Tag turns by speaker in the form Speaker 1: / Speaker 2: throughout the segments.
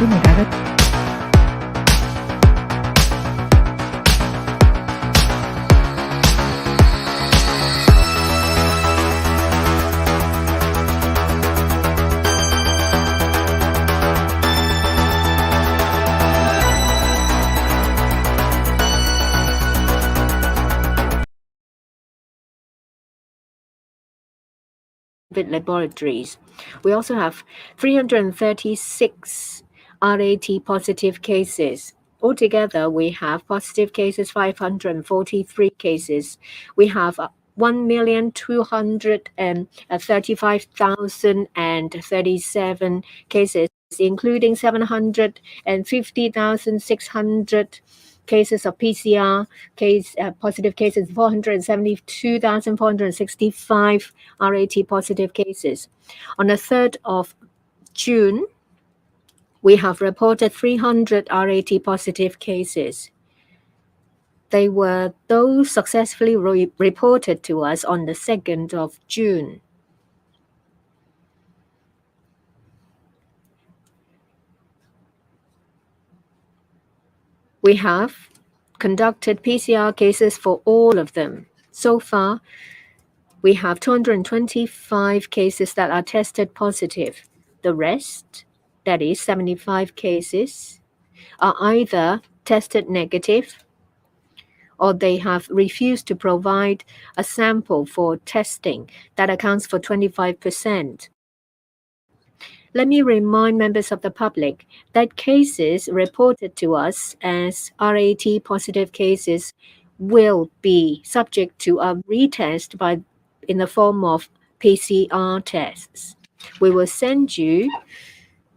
Speaker 1: quý này đã
Speaker 2: laboratories. We also have 336 RAT positive cases. Altogether, we have positive cases 543 cases. We have 1,235,037 cases, including 750,600 cases of PCR positive cases, 472,465 RAT positive cases. On the 3rd of June, we have reported 300 RAT positive cases. They were those successfully reported to us on the 2nd of June. We have conducted PCR cases for all of them. So far, we have 225 cases that are tested positive. The rest, that is 75 cases, are either tested negative or they have refused to provide a sample for testing. That accounts for 25%. Let me remind members of the public that cases reported to us as RAT positive cases will be subject to a retest in the form of PCR tests. We will send you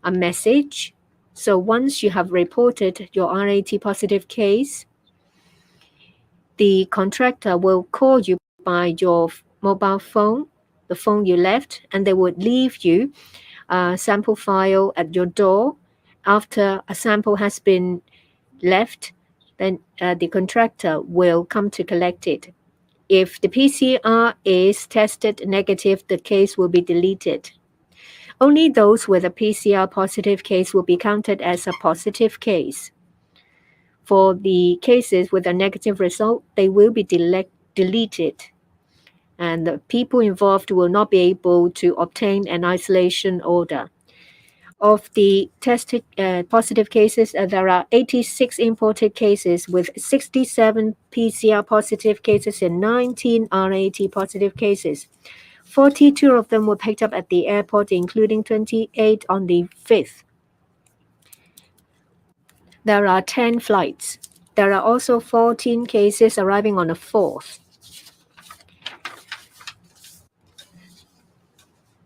Speaker 2: a message. So once you have reported your RAT positive case, the contractor will call you by your mobile phone, the phone you left, and they would leave you a sample file at your door. After a sample has been left, then the contractor will come to collect it. If the PCR is tested negative, the case will be deleted. Only those with a PCR positive case will be counted as a positive case. For the cases with a negative result, they will be deleted, and the people involved will not be able to obtain an isolation order. Of the tested positive cases, there are 86 imported cases with 67 PCR positive cases and 19 RAT positive cases. 42 of them were picked up at the airport, including 28 on the 5th. There are 10 flights. There are also 14 cases arriving on the 4th.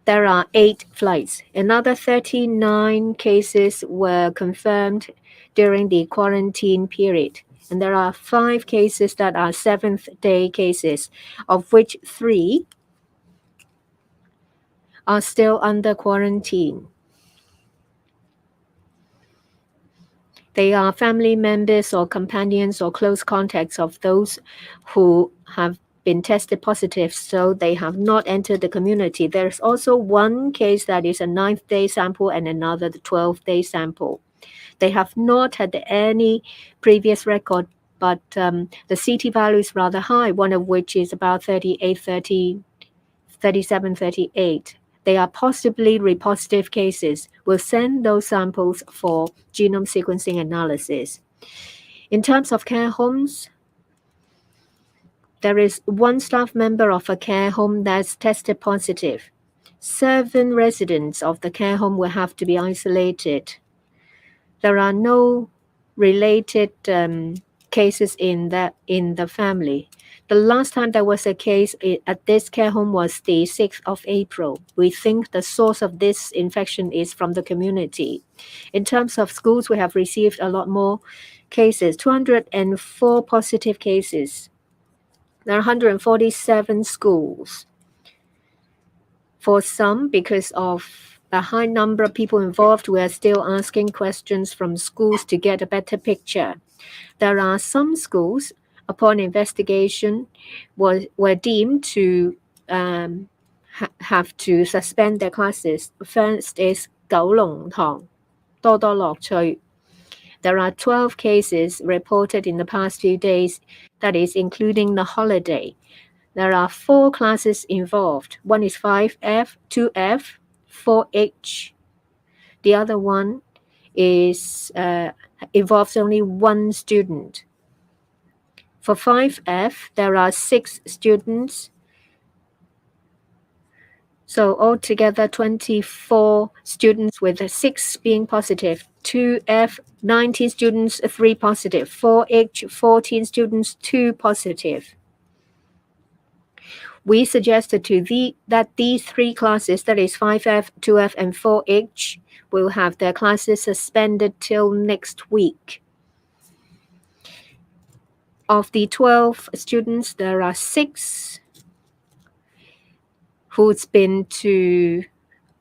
Speaker 2: There are 8 flights. Another 39 cases were confirmed during the quarantine period. And there are 5 cases that are 7th-day cases, of which 3 are still under quarantine. They are family members or companions or close contacts of those who have been tested positive, so they have not entered the community. There's also one case that is a 9th-day sample and another the 12th-day sample. They have not had any previous record, but the CT value is rather high, one of which is about 37, 38. They are possibly repositive cases. We'll send those samples for genome sequencing analysis. In terms of care homes, there is one staff member of a care home that's tested positive. 7 residents of the care home will have to be isolated. There are no related cases in the family. The last time there was a case at this care home was the 6th of April. We think the source of this infection is from the community. In terms of schools, we have received a lot more cases, 204 positive cases. There are 147 schools. For some, because of the high number of people involved, we are still asking questions from schools to get a better picture. There are some schools, upon investigation, were deemed to have to suspend their classes. First is 九龍塘多多樂趣. There are 12 cases reported in the past few days, that is, including the holiday. There are 4 classes involved. One is 5F, 2F, 4H. The other one is involves only 1 student. For 5F, there are 6 students. So altogether 24 students with 6 being positive. 2F, 19 students, 3 positive. 4H, 14 students, 2 positive. We suggested that these 3 classes, that is 5F, 2F, and 4H, will have their classes suspended till next week. Of the 12 students, there are 6 who's been to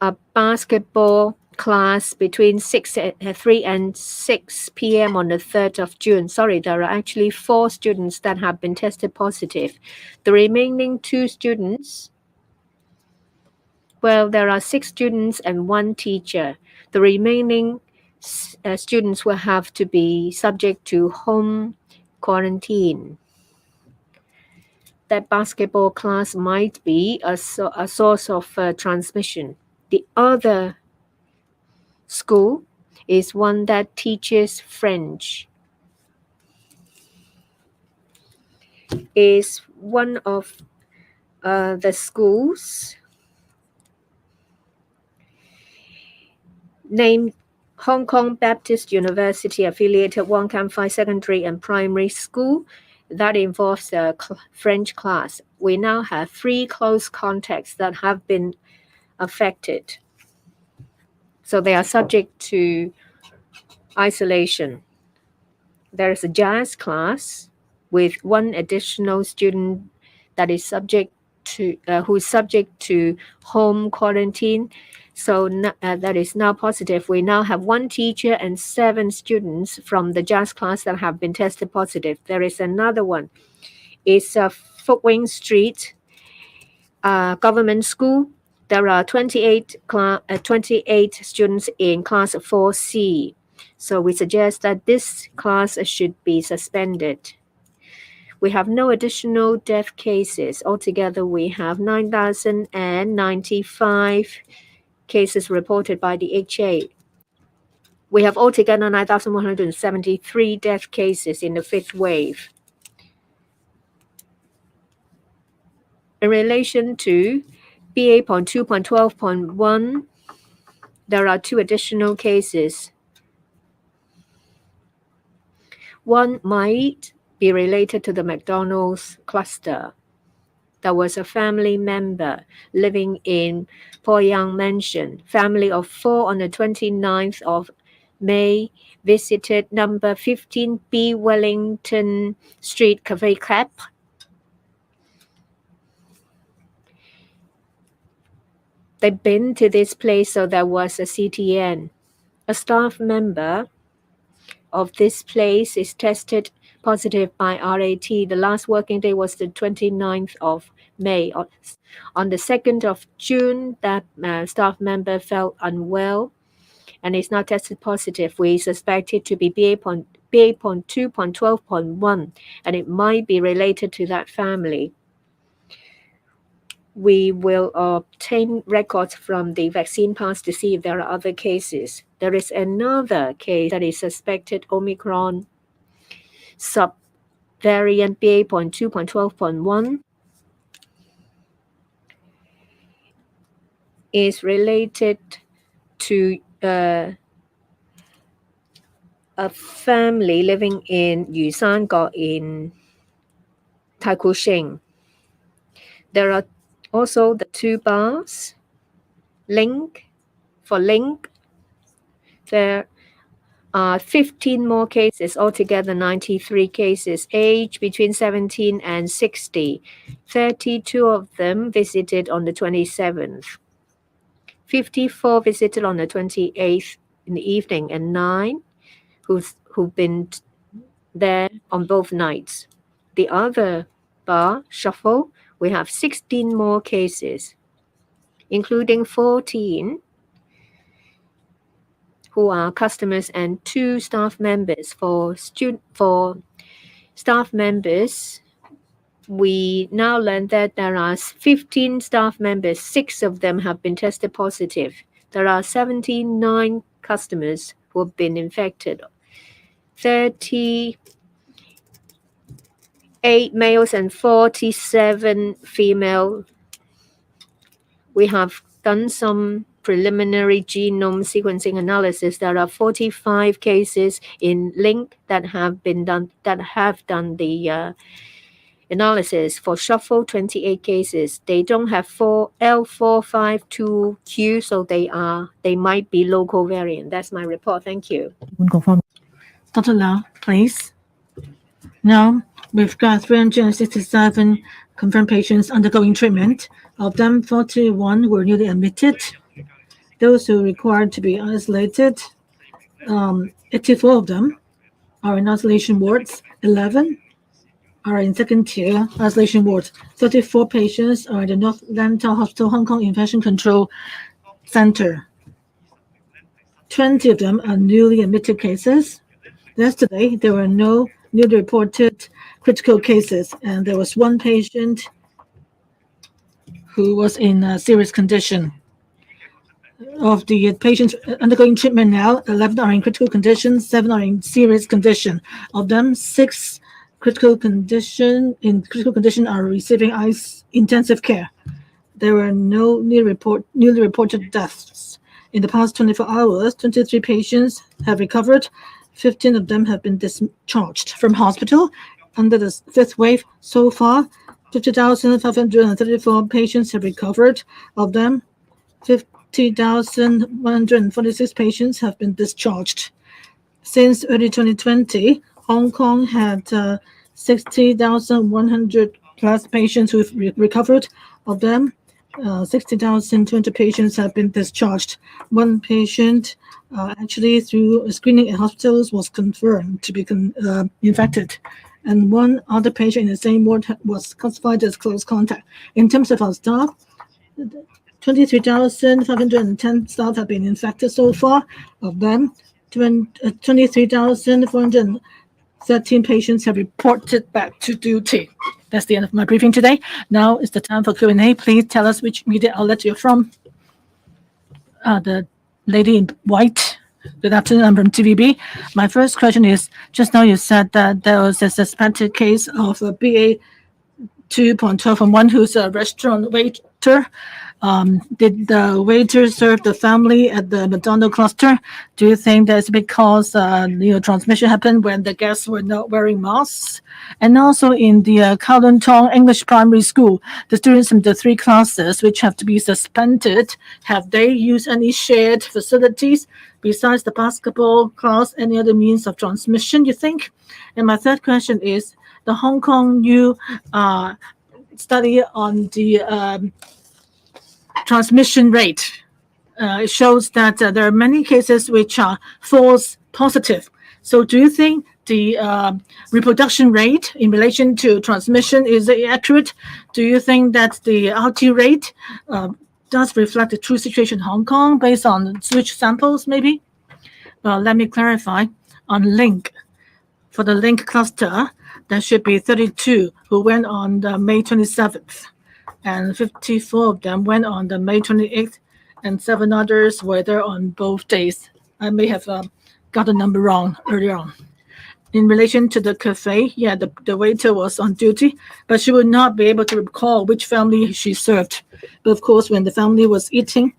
Speaker 2: a basketball class between 3 and 6 p.m. on the 3rd of June. Sorry, there are actually 4 students that have been tested positive. The remaining 2 students, well, there are 6 students and 1 teacher. The remaining students will have to be subject to home quarantine. That basketball class might be a source of transmission. The other school is one that teaches French. Is one of the schools named Hong Kong Baptist University affiliated Wong Kam Fai Secondary and Primary School that involves a French class. We now have 3 close contacts that have been affected. So they are subject to isolation. There is a jazz class with 1 additional student that is subject to who's subject to home quarantine. So that is now positive. We now have 1 teacher and 7 students from the jazz class that have been tested positive. There is another one. It's a Fookwing Street government school. There are 28 students in class 4C. So we suggest that this class should be suspended. We have no additional death cases. Altogether, we have 9,095 cases reported by the HA. We have altogether 9,173 death cases in the 5th wave. In relation to BA.2.12.1, there are 2 additional cases. One might be related to the McDonald's cluster. There was a family member living in Poyang Mansion. Family of 4 on the 29th of May visited number 15B Wellington Street Cafe Club. They've been to this place, so there was a CTN. A staff member of this place is tested positive by RAT. The last working day was the 29th of May. On the 2nd of June, that staff member felt unwell and is now tested positive. We suspect it to be BA.2.12.1, and it might be related to that family. We will obtain records from the vaccine pass to see if there are other cases. There is another case that is suspected Omicron subvariant BA.2.12.1 is related to a family living in Yusangor in Taikushing. There are also the 2 bars, Link. There are 15 more cases, altogether 93 cases, age between 17 and 60. 32 of them visited on the 27th. 54 visited on the 28th in the evening, and 9 who've been there on both nights. The other bar, Shuffle, we have 16 more cases, including 14 who are customers and 2 staff members. For staff members, we now learn that there are 15 staff members. 6 of them have been tested positive. There are 79 customers who have been infected. 38 males and 47 female. We have done some preliminary genome sequencing analysis. There are 45 cases in Link that have done the analysis. For Shuffle, 28 cases. They don't have L452Q, so they might be local variant. That's my report. Thank you.
Speaker 1: Dr. Lau, please. Now, we've got 367 confirmed patients undergoing treatment. Of them, 41 were newly admitted. Those who required to be isolated, 84 of them are in isolation wards. 11 are in second-tier isolation wards. 34 patients are in the North Lantau Hospital, Hong Kong Infection Control Center. 20 of them are newly admitted cases. Yesterday, there were no newly reported critical cases, and there was 1 patient who was in a serious condition. Of the patients undergoing treatment now, 11 are in critical condition, 7 are in serious condition. Of them, 6 critical condition are receiving intensive care. There were no newly reported deaths. In the past 24 hours, 23 patients have recovered. 15 of them have been discharged from hospital. Under the 5th wave, so far, 50,534 patients have recovered. Of them, 50,146 patients have been discharged. Since early 2020, Hong Kong had 60,100 plus patients who have recovered. Of them, 60,200 patients have been discharged. 1 patient actually through screening at hospitals was confirmed to be infected. And 1 other patient in the same ward was classified as close contact. In terms of our staff, 23,510 staff have been infected so far. Of them, 23,413 patients have reported back to duty. That's the end of my briefing today. Now is the time for Q&A. Please tell us which media outlet you're from. The lady in white. Good afternoon, I'm from TVB. My first question is, just now you said that there was a suspected case of a BA 2.12 from one who's a restaurant waiter. Did the waiter serve the family at the McDonald cluster? Do you think that's because transmission happened when the guests were not wearing masks? And also in the Kowloon Tong English Primary School, the students from the 3 classes which have to be suspended, have they used any shared facilities besides the basketball class? Any other means of transmission, you think? And my third question is, the Hong Kong U study on the transmission rate. It shows that there are many cases which are false positive. So do you think the reproduction rate in relation to transmission is accurate? Do you think that the RT rate does reflect the true situation in Hong Kong based on switch samples maybe? Well, let me clarify. On Link, for the Link cluster, there should be 32 who went on the May 27th. And 54 of them went on the May 28th, and 7 others were there on both days. I may have got the number wrong earlier on. In relation to the cafe, yeah, the waiter was on duty, but she would not be able to recall which family she served. But of course, when the family was eating,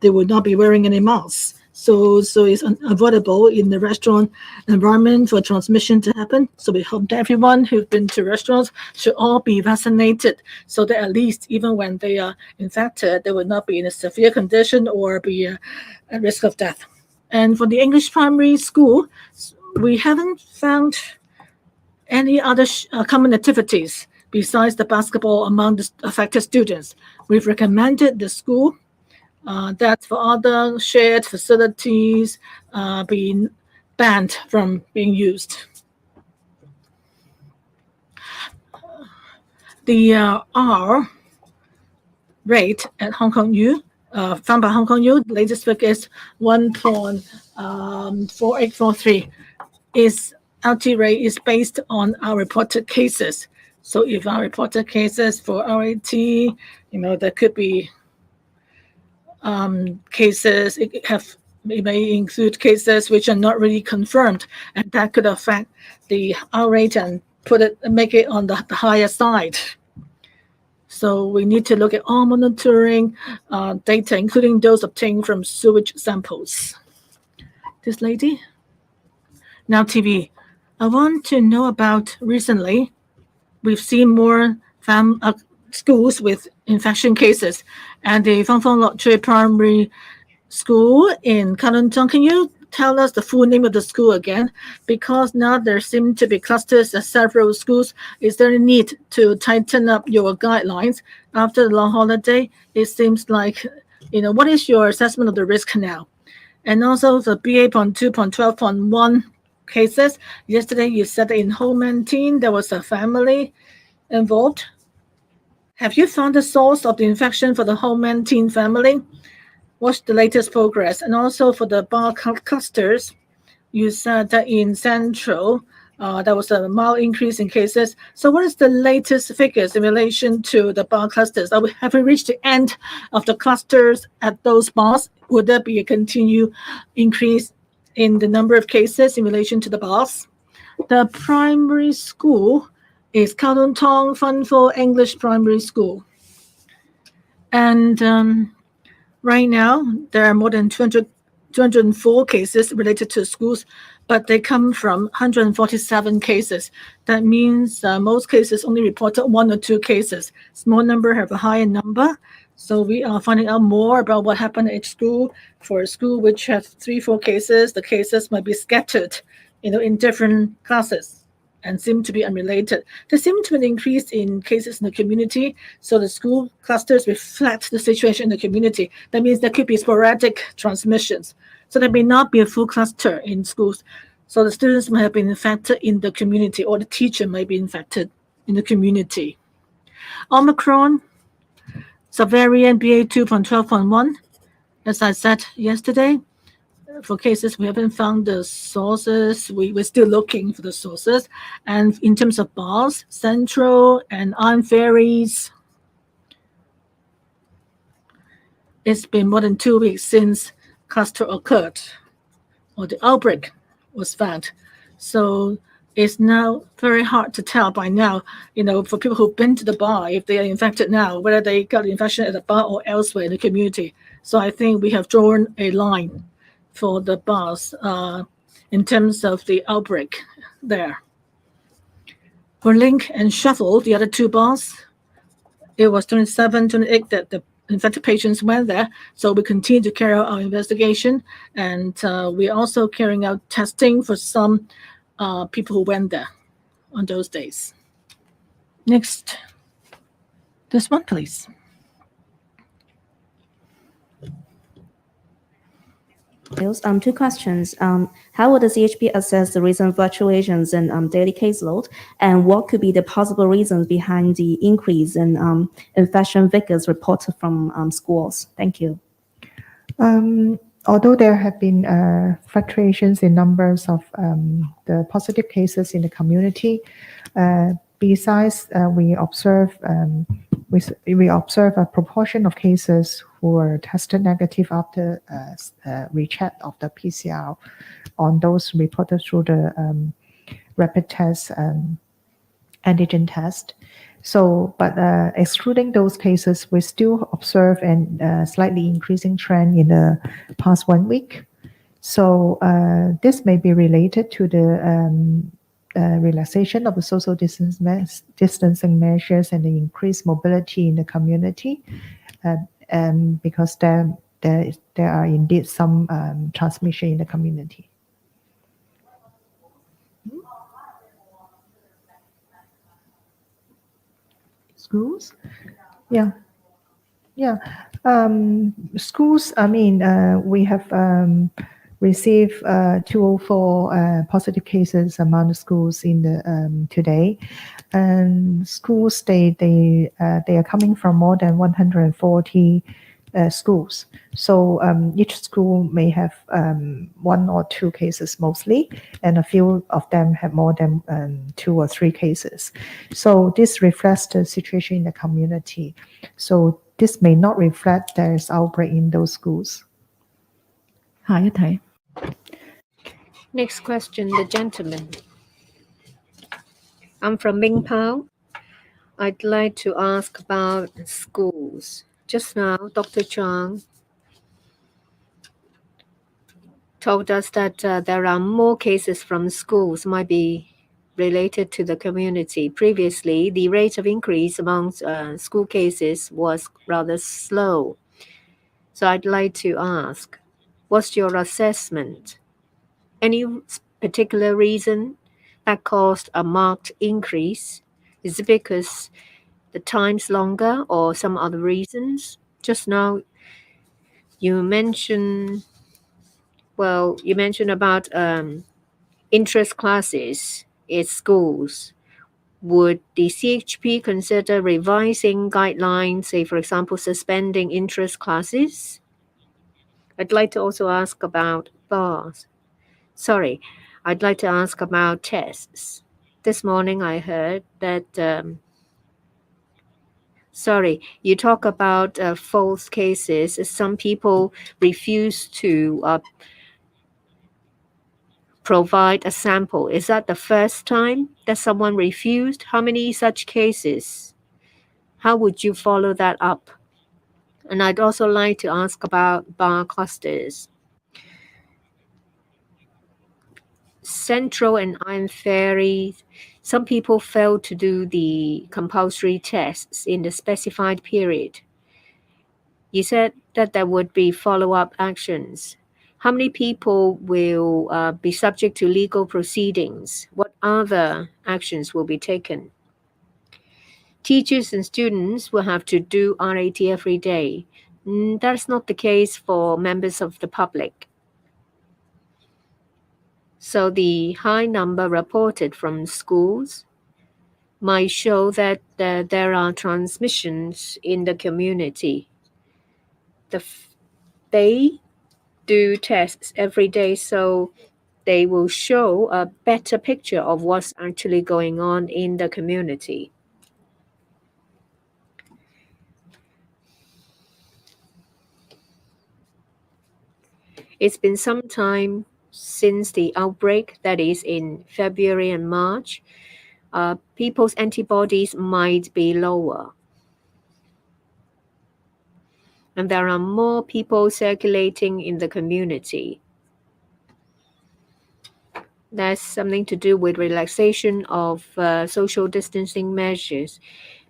Speaker 1: they would not be wearing any masks. So it's unavoidable in the restaurant environment for transmission to happen. So we hope that everyone who's been to restaurants should all be vaccinated, so that at least even when they are infected, they will not be in a severe condition or be at risk of death. And for the English primary school, we haven't found any other common activities besides the basketball among the affected students. We've recommended the school that for other shared facilities being banned from being used. The R rate at Hong Kong U found by Hong Kong U. The latest figure is 1.4843. Is RT rate is based on our reported cases. So if our reported cases for RAT, there could be cases, it may include cases which are not really confirmed, and that could affect the R rate and make it on the higher side. So we need to look at all monitoring data, including those obtained from sewage samples. This lady? Now TV. I want to know about recently, we've seen more schools with infection cases, and the Fang Fang Lot Chui Primary School in Kalimpong. Can you tell us the full name of the school again? Because now there seem to be clusters at several schools. Is there a need to tighten up your guidelines after the long holiday? It seems like, what is your assessment of the risk now? And also the BA.2.12.1 cases. Yesterday you said that in Ho-Man there was a family involved. Have you found the source of the infection for the Ho-Man family? What's the latest progress? And also for the bar clusters, you said that in Central, there was a mild increase in cases. So what is the latest figures in relation to the bar clusters? Have we reached the end of the clusters at those bars? Would there be a continued increase in the number of cases in relation to the bars? The primary school is Kalimpong Funfo English Primary School. And right now, there are more than 204 cases related to schools, but they come from 147 cases. That means most cases only reported 1 or 2 cases. Small number have a higher number. So we are finding out more about what happened at each school. For a school which has 3-4 cases, the cases might be scattered, in different classes and seem to be unrelated. There seems to be an increase in cases in the community, so the school clusters reflect the situation in the community. That means there could be sporadic transmissions. So there may not be a full cluster in schools. So the students might have been infected in the community, or the teacher might be infected in the community. Omicron, subvariant BA.2.12.1, as I said yesterday, for cases we haven't found the sources. We're still looking for the sources. And in terms of bars, Central and Iron Ferries, it's been more than 2 weeks since cluster occurred or the outbreak was found. So it's now very hard to tell by now, for people who've been to the bar, if they are infected now, whether they got the infection at the bar or elsewhere in the community. So I think we have drawn a line for the bars in terms of the outbreak there. For Link and Shuffle, the other 2 bars, it was 27, 28 that the infected patients went there. So we continue to carry out our investigation, and we're also carrying out testing for some people who went there on those days. Next, this one, please.
Speaker 3: Two questions. How will the CHP assess the recent fluctuations in daily caseload, and what could be the possible reasons behind the increase in infection figures reported from schools? Thank you.
Speaker 4: Although there have been fluctuations in numbers of the positive cases in the community, besides we observe a proportion of cases who were tested negative after recheck of the PCR on those reported through the rapid test antigen test. So, but excluding those cases, we still observe a slightly increasing trend in the past 1 week. So this may be related to the relaxation of the social distancing measures and the increased mobility in the community, because there are indeed some transmission in the community. Schools? Yeah. Schools, we have received 204 positive cases among the schools in the today. And schools, they are coming from more than 140 schools. So each school may have 1 or 2 cases mostly, and a few of them have more than 2 or 3 cases. So this reflects the situation in the community. So this may not reflect there's outbreak in those schools.
Speaker 1: 下一題。
Speaker 2: Next question, the gentleman. I'm from Mingpao. I'd like to ask about schools. Just now, Dr. Chang told us that there are more cases from schools might be related to the community. Previously, the rate of increase among school cases was rather slow. So I'd like to ask, what's your assessment? Any particular reason that caused a marked increase? Is it because the time's longer or some other reasons? Just now, you mentioned about interest classes at schools. Would the CHP consider revising guidelines, say, for example, suspending interest classes? I'd like to also ask about bars. Sorry, I'd like to ask about tests. This morning I heard that, you talk about false cases. Some people refuse to provide a sample. Is that the first time that someone refused? How many such cases? How would you follow that up? And I'd also like to ask about bar clusters. Central and Iron Ferry, some people failed to do the compulsory tests in the specified period. You said that there would be follow-up actions. How many people will be subject to legal proceedings? What other actions will be taken? Teachers and students will have to do RAT every day. That's not the case for members of the public. So the high number reported from schools might show that there are transmissions in the community. They do tests every day, so they will show a better picture of what's actually going on in the community. It's been some time since the outbreak, that is in February and March. People's antibodies might be lower. And there are more people circulating in the community. That's something to do with relaxation of social distancing measures.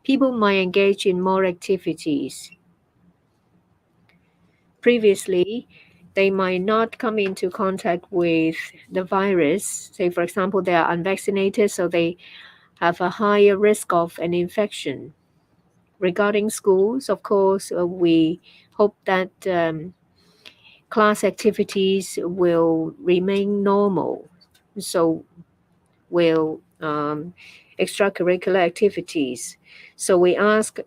Speaker 2: People might engage in more activities. Previously, they might not come into contact with the virus. Say, for example, they are unvaccinated, so they have a higher risk of an infection. Regarding schools, of course, we hope that class activities will remain normal. So will extracurricular activities. So we ask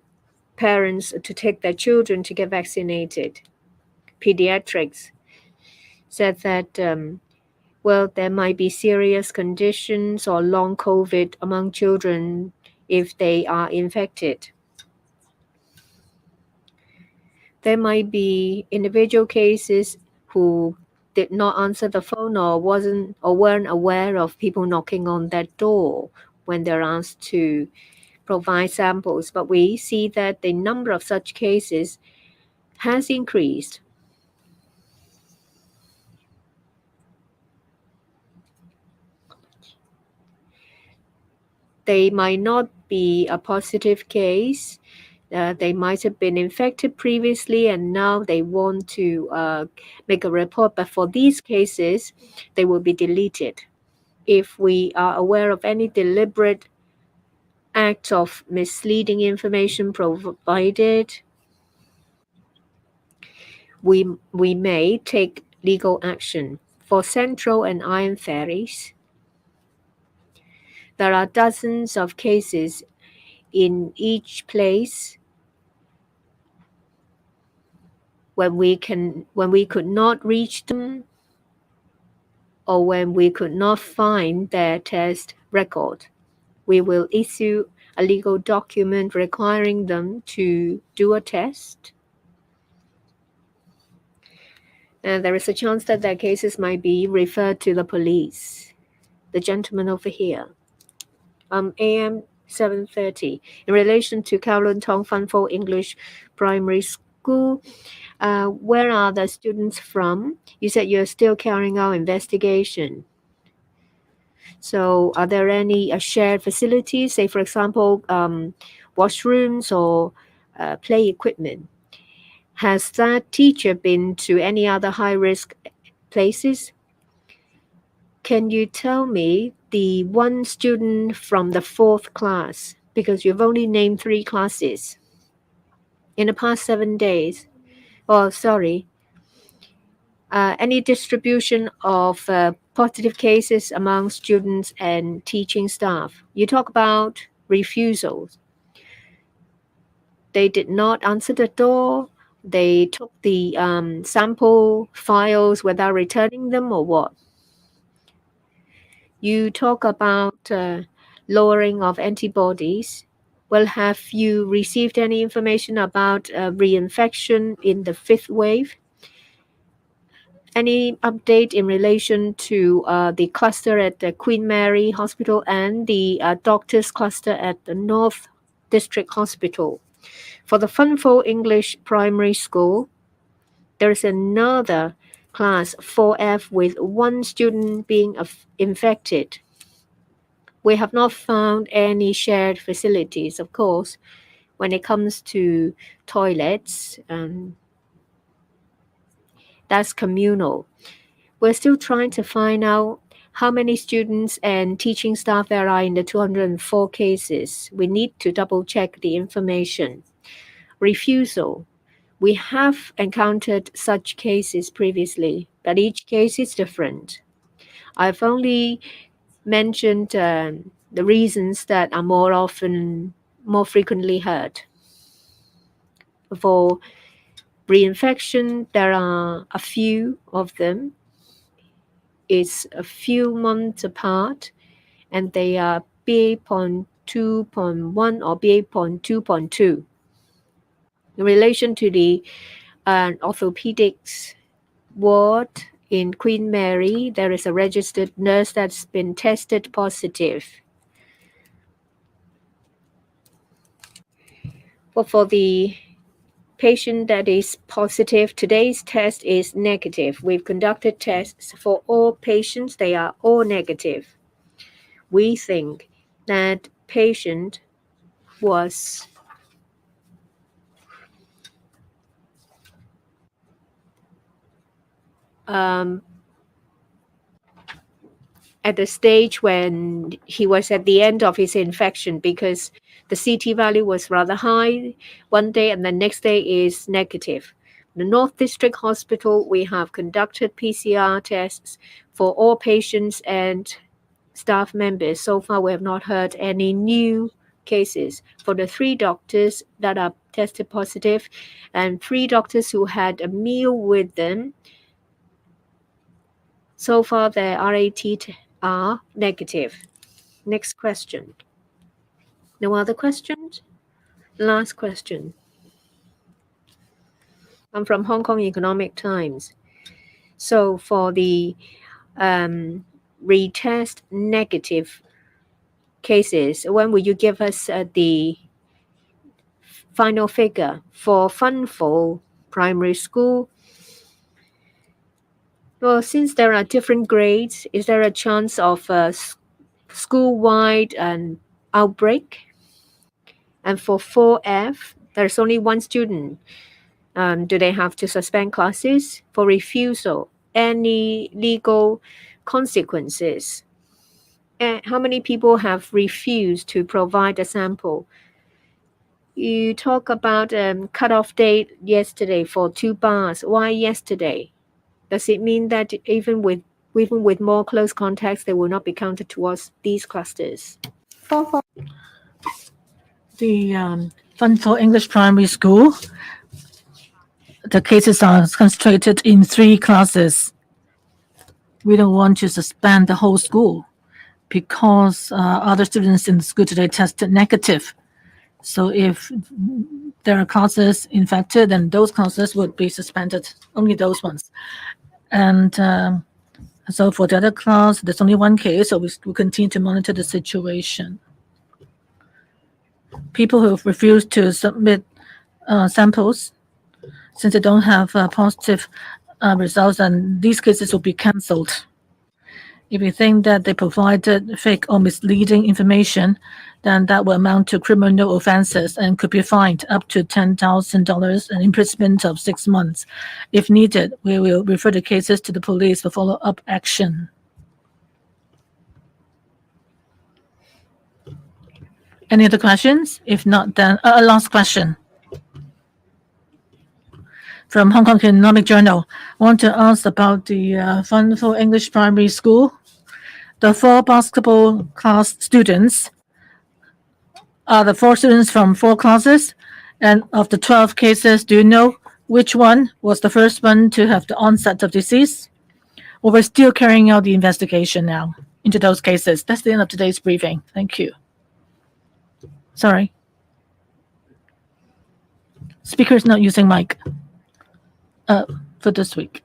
Speaker 2: parents to take their children to get vaccinated. Pediatrics said that, there might be serious conditions or long COVID among children if they are infected. There might be individual cases who did not answer the phone or weren't aware of people knocking on that door when they're asked to provide samples. But we see that the number of such cases has increased. They might not be a positive case. They might have been infected previously and now they want to make a report. But for these cases, they will be deleted. If we are aware of any deliberate act of misleading information provided, we may take legal action. For Central and Iron Ferries, there are dozens of cases in each place. when we could not reach them or when we could not find their test record, we will issue a legal document requiring them to do a test. And there is a chance that their cases might be referred to the police. The gentleman over here. AM 7:30. In relation to Kowloon Tong Fan Fo English Primary School, where are the students from? You said you're still carrying out investigation. So are there any shared facilities, say for example, washrooms or play equipment? Has that teacher been to any other high-risk places? Can you tell me the one student from the 4th class? Because you've only named 3 classes. In the past 7 days, any distribution of positive cases among students and teaching staff. You talk about refusals. They did not answer the door. They took the sample files without returning them, or what? You talk about lowering of antibodies. Well, have you received any information about reinfection in the 5th wave? Any update in relation to the cluster at the Queen Mary Hospital and the doctors cluster at the North District Hospital? For the Fan Fo English Primary School, there is another class 4F with 1 student being infected. We have not found any shared facilities, of course, when it comes to toilets. That's communal. We're still trying to find out how many students and teaching staff there are in the 204 cases. We need to double check the information. Refusal. We have encountered such cases previously, but each case is different. I've only mentioned the reasons that are more frequently heard. For reinfection, there are a few of them. It's a few months apart, and they are BA.2.1 or BA.2.2. In relation to the orthopedics ward in Queen Mary, there is a registered nurse that's been tested positive. But for the patient that is positive, today's test is negative. We've conducted tests for all patients. They are all negative. We think that patient was at the stage when he was at the end of his infection, because the CT value was rather high one day and the next day is negative. The North District Hospital, we have conducted PCR tests for all patients and staff members. So far, we have not heard any new cases. For the 3 doctors that are tested positive and 3 doctors who had a meal with them, so far their RAT are negative. Next question. No other questions? Last question. I'm from Hong Kong Economic Times. So for the retest negative cases, when will you give us the final figure for Fan Fo Primary School? Well, since there are different grades, is there a chance of a school-wide outbreak? And for 4F, there's only 1 student. Do they have to suspend classes? For refusal, any legal consequences? And how many people have refused to provide a sample? You talk about cutoff date yesterday for 2 bars. Why yesterday? Does it mean that even with more close contacts, they will not be counted towards these clusters?
Speaker 1: The Fan Fo English Primary School, the cases are concentrated in 3 classes. We don't want to suspend the whole school because other students in the school today tested negative. So if there are classes infected, then those classes would be suspended, only those ones. And so for the other class, there's only 1 case, so we continue to monitor the situation. People who refuse to submit samples, since they don't have positive results, and these cases will be cancelled. If you think that they provided fake or misleading information, then that will amount to criminal offenses and could be fined up to $10,000 and imprisonment of 6 months. If needed, we will refer the cases to the police for follow-up action. Any other questions? If not, then a last question. From Hong Kong Economic Journal, I want to ask about the Fund for English Primary School. The 4 basketball class students are the 4 students from 4 classes, and of the 12 cases, do you know which one was the first one to have the onset of disease? Or we're still carrying out the investigation now into those cases. That's the end of today's briefing. Thank you. Sorry. Speaker is not using mic for this week.